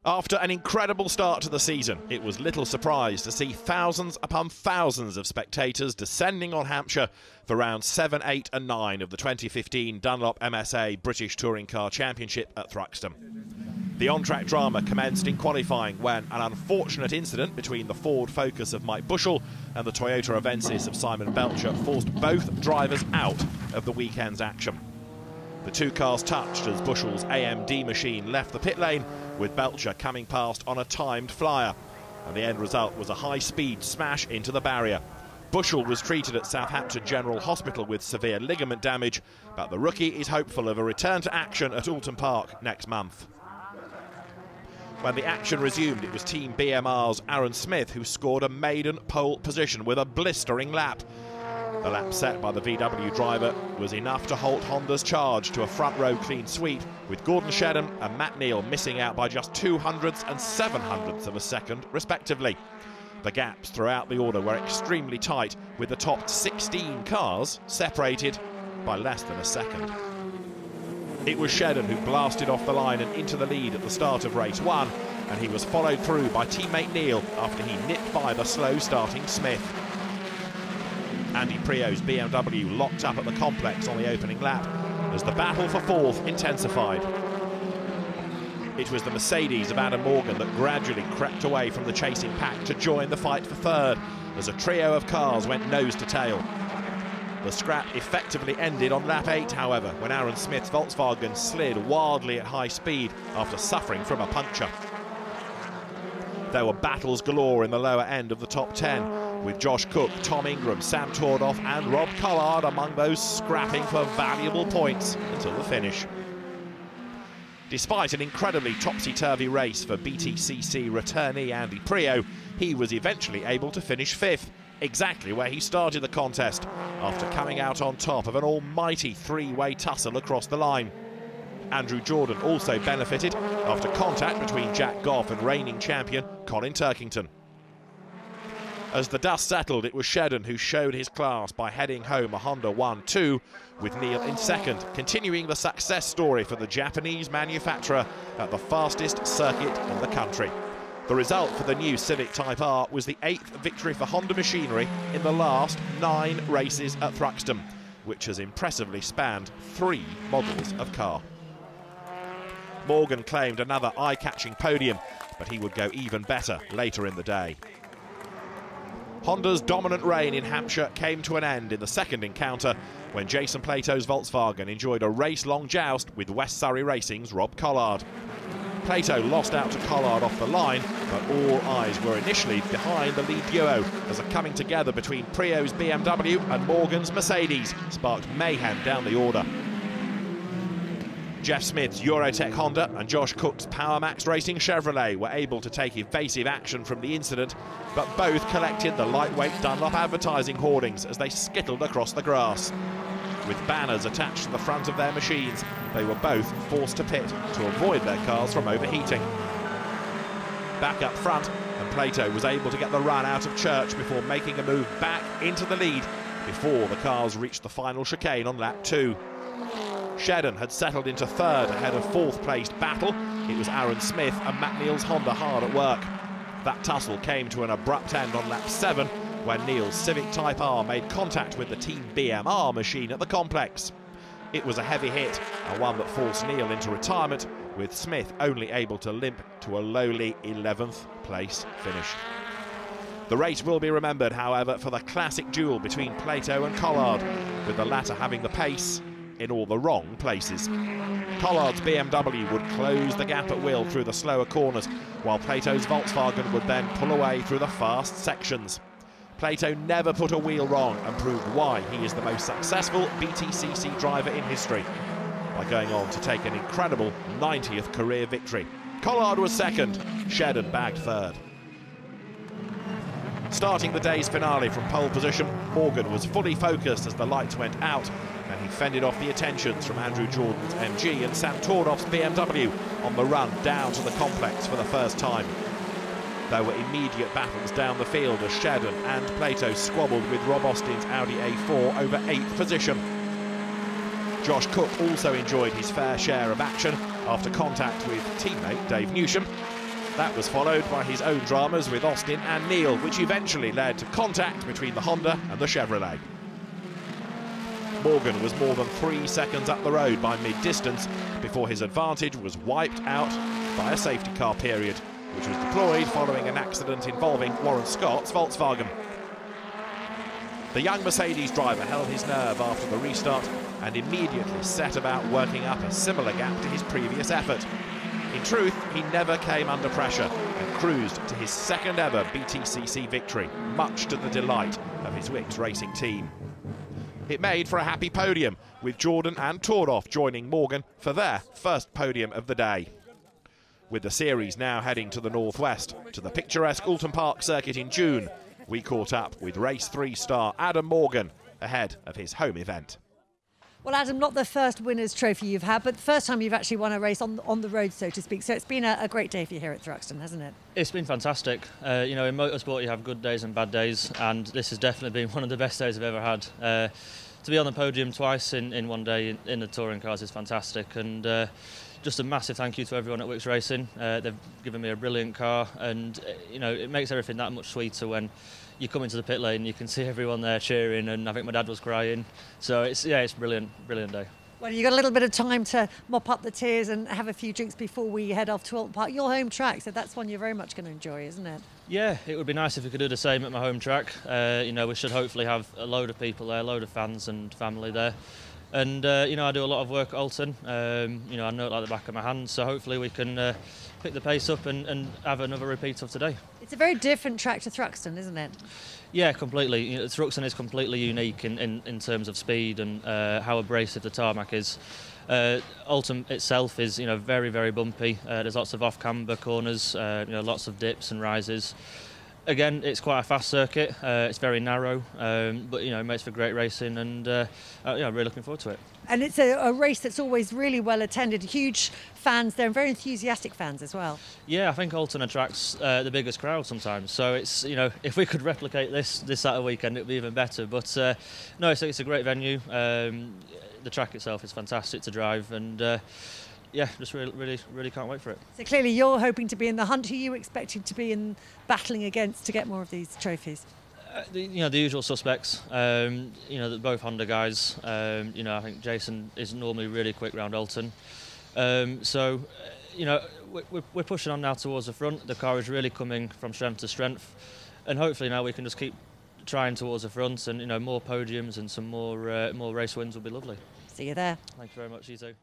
After an incredible start to the season, it was little surprise to see thousands upon thousands of spectators descending on Hampshire for rounds 7, 8 and 9 of the 2015 Dunlop MSA British Touring Car Championship at Thruxton. The on-track drama commenced in qualifying when an unfortunate incident between the Ford Focus of Mike Bushell and the Toyota Avensis of Simon Belcher forced both drivers out of the weekend's action. The two cars touched as Bushell's AMD machine left the pit lane, with Belcher coming past on a timed flyer, and the end result was a high-speed smash into the barrier. Bushell was treated at Southampton General Hospital with severe ligament damage, but the rookie is hopeful of a return to action at Alton Park next month. When the action resumed, it was Team BMR's Aaron Smith who scored a maiden pole position with a blistering lap. The lap set by the VW driver was enough to halt Honda's charge to a front row clean sweep, with Gordon Shedden and Matt Neal missing out by just 0.02 and 0.07 of a second, respectively. The gaps throughout the order were extremely tight, with the top 16 cars separated by less than a second. It was Shedden who blasted off the line and into the lead at the start of race 1, and he was followed through by teammate Neal after he nipped by the slow-starting Smith. Andy Prio's BMW locked up at the complex on the opening lap as the battle for fourth intensified. It was the Mercedes of Adam Morgan that gradually crept away from the chasing pack to join the fight for third as a trio of cars went nose to tail. The scrap effectively ended on lap 8, however, when Aaron Smith's Volkswagen slid wildly at high speed after suffering from a puncture. There were battles galore in the lower end of the top 10, with Josh Cook, Tom Ingram, Sam Tordoff and Rob Collard among those scrapping for valuable points until the finish. Despite an incredibly topsy-turvy race for BTCC returnee Andy Prio, he was eventually able to finish 5th, exactly where he started the contest, after coming out on top of an almighty three-way tussle across the line. Andrew Jordan also benefited after contact between Jack Goff and reigning champion Colin Turkington. As the dust settled, it was Shedden who showed his class by heading home a Honda 1-2, with Neal in second, continuing the success story for the Japanese manufacturer at the fastest circuit in the country. The result for the new Civic Type R was the 8th victory for Honda machinery in the last 9 races at Thruxton, which has impressively spanned 3 models of car. Morgan claimed another eye-catching podium, but he would go even better later in the day. Honda's dominant reign in Hampshire came to an end in the second encounter when Jason Plato's Volkswagen enjoyed a race-long joust with West Surrey Racing's Rob Collard. Plato lost out to Collard off the line, but all eyes were initially behind the lead duo as a coming together between Prio's BMW and Morgan's Mercedes sparked mayhem down the order. Jeff Smith's Eurotech Honda and Josh Cook's PowerMax Racing Chevrolet were able to take evasive action from the incident, but both collected the lightweight Dunlop advertising hoardings as they skittled across the grass. With banners attached to the front of their machines, they were both forced to pit to avoid their cars from overheating. Back up front, and Plato was able to get the run out of Church before making a move back into the lead before the cars reached the final chicane on lap 2. Shedden had settled into third ahead of 4th placed Battle. It was Aaron Smith and Matt Neal's Honda hard at work. That tussle came to an abrupt end on lap 7 when Neal's Civic Type R made contact with the Team BMR machine at the complex. It was a heavy hit and one that forced Neal into retirement, with Smith only able to limp to a lowly 11th place finish. The race will be remembered, however, for the classic duel between Plato and Collard, with the latter having the pace in all the wrong places. Collard's BMW would close the gap at will through the slower corners, while Plato's Volkswagen would then pull away through the fast sections. Plato never put a wheel wrong and proved why he is the most successful BTCC driver in history, by going on to take an incredible 90th career victory. Collard was second, Shedden bagged third. Starting the day's finale from pole position, Morgan was fully focused as the lights went out, and he fended off the attentions from Andrew Jordan's MG and Sam Tordoff's BMW on the run down to the complex for the first time. There were immediate battles down the field as Shedden and Plato squabbled with Rob Austin's Audi A4 over 8th position. Josh Cook also enjoyed his fair share of action after contact with teammate Dave Newsham, That was followed by his own dramas with Austin and Neil, which eventually led to contact between the Honda and the Chevrolet. Morgan was more than 3 seconds up the road by mid-distance before his advantage was wiped out by a safety car period, which was deployed following an accident involving Warren Scott's Volkswagen. The young Mercedes driver held his nerve after the restart and immediately set about working up a similar gap to his previous effort. In truth, he never came under pressure and cruised to his second ever BTCC victory, much to the delight of his Wix racing team. It made for a happy podium, with Jordan and Tordorf joining Morgan for their first podium of the day. With the series now heading to the northwest, to the picturesque Alton Park circuit in June, we caught up with race 3 star Adam Morgan ahead of his home event. Well, Adam, not the first winner's trophy you've had, but the first time you've actually won a race on the road, so to speak. So it's been a great day for you here at Thruxton, hasn't it? It's been fantastic. You know, in motorsport you have good days and bad days, and this has definitely been one of the best days I've ever had. To be on the podium twice in one day in the touring cars is fantastic, and just a massive thank you to everyone at Wix Racing. They've given me a brilliant car, and you know, it makes everything that much sweeter when you come into the pit lane, you can see everyone there cheering, and I think my dad was crying. So it's brilliant day. Well, you've got a little bit of time to mop up the tears and have a few drinks before we head off to Alton Park. Your home track, so that's one you're very much going to enjoy, isn't it? Yeah, it would be nice if we could do the same at my home track. You know, we should hopefully have a load of people there, a load of fans and family there. And you know, I do a lot of work at Alton. You know, I know it like the back of my hand, so hopefully we can pick the pace up and have another repeat of today. It's a very different track to Thruxton, isn't it? Yeah, completely. You know, Thruxton is completely unique in terms of speed and how abrasive the tarmac is. Alton itself is, you know, very bumpy. There's lots of off-camber corners, you know, lots of dips and rises. Again, it's quite a fast circuit. It's very narrow, but you know, it makes for great racing, and yeah, I'm really looking forward to it. And it's a race that's always really well attended. Huge fans there, and very enthusiastic fans as well. Yeah, I think Alton attracts the biggest crowd sometimes. So it's, you know, if we could replicate this Saturday weekend, it'd be even better. But no, it's a great venue. The track itself is fantastic to drive, and yeah, just really can't wait for it. So clearly you're hoping to be in the hunt. Who are you expecting to be in battling against to get more of these trophies? You know, the usual suspects. You know, both Honda guys. You know, I think Jason is normally really quick round Alton. So, you know, we're pushing on now towards the front. The car is really coming from strength to strength, and hopefully now we can just keep trying towards the front, and you know, more podiums and some more race wins will be lovely. See you there. Thank you very much, you too.